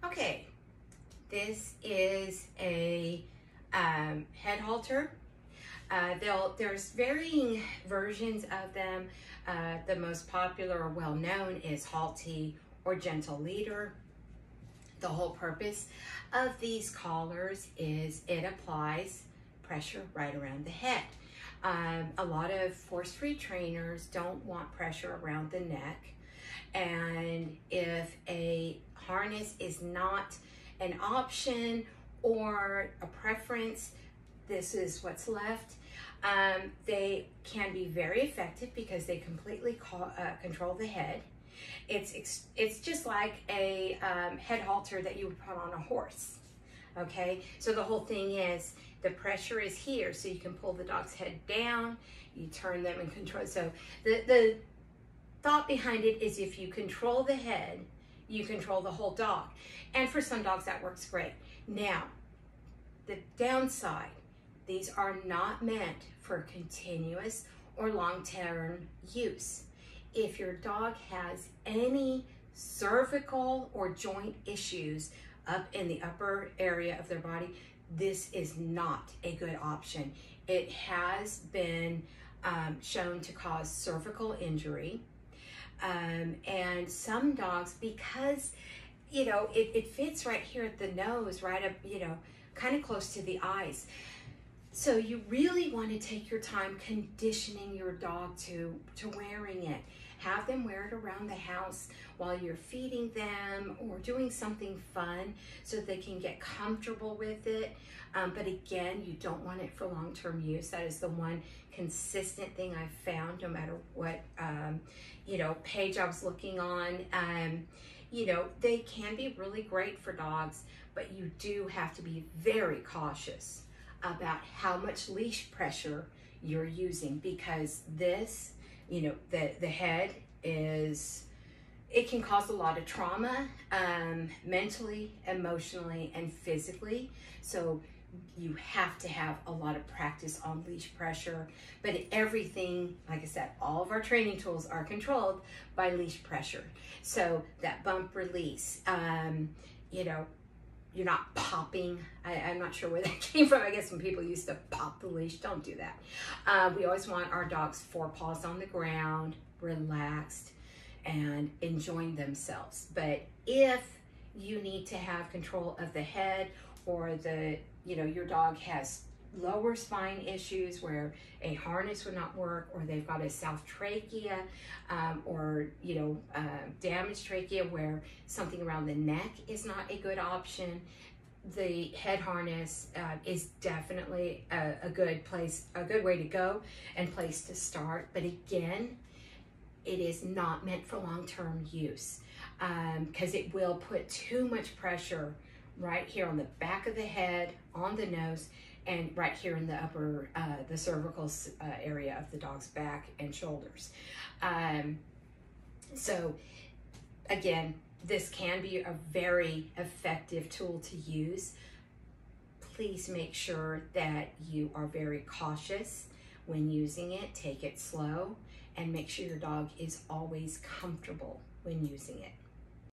Okay, this is a head halter. There's varying versions of them. The most popular or well-known is Halti or Gentle Leader. The whole purpose of these collars is it applies pressure right around the head. A lot of force-free trainers don't want pressure around the neck, and if a harness is not an option or a preference, this is what's left. They can be very effective because they completely control the head. It's just like a head halter that you would put on a horse. Okay, so the whole thing is the pressure is here, so you can pull the dog's head down, you turn them and control. So the thought behind it is if you control the head, you control the whole dog. And for some dogs that works great. Now, the downside, these are not meant for continuous or long-term use. If your dog has any cervical or joint issues up in the upper area of their body, this is not a good option. It has been shown to cause cervical injury. And some dogs, because, you know, it fits right here at the nose, right up, you know, kind of close to the eyes. So you really want to take your time conditioning your dog to wearing it. Have them wear it around the house while you're feeding them or doing something fun so they can get comfortable with it. But again, you don't want it for long-term use. That is the one consistent thing I've found, no matter what, you know, page I was looking on. You know, they can be really great for dogs, but you do have to be very cautious about how much leash pressure you're using, because this, you know, the head is, it can cause a lot of trauma, mentally, emotionally, and physically. So you have to have a lot of practice on leash pressure. But everything, like I said, all of our training tools are controlled by leash pressure. So that bump release, you know, you're not popping. I'm not sure where that came from. I guess when people used to pop the leash, don't do that. We always want our dogs forepaws on the ground, relaxed, and enjoying themselves. But if you need to have control of the head, or the, you know, your dog has lower spine issues where a harness would not work, or they've got a south trachea, or, you know, damaged trachea where something around the neck is not a good option, the head harness is definitely a good place, a good way to go and place to start. But again, it is not meant for long-term use, because it will put too much pressure right here on the back of the head, on the nose, and right here in the upper, the cervical area of the dog's back and shoulders. So again, this can be a very effective tool to use. Please make sure that you are very cautious when using it. Take it slow and make sure your dog is always comfortable when using it.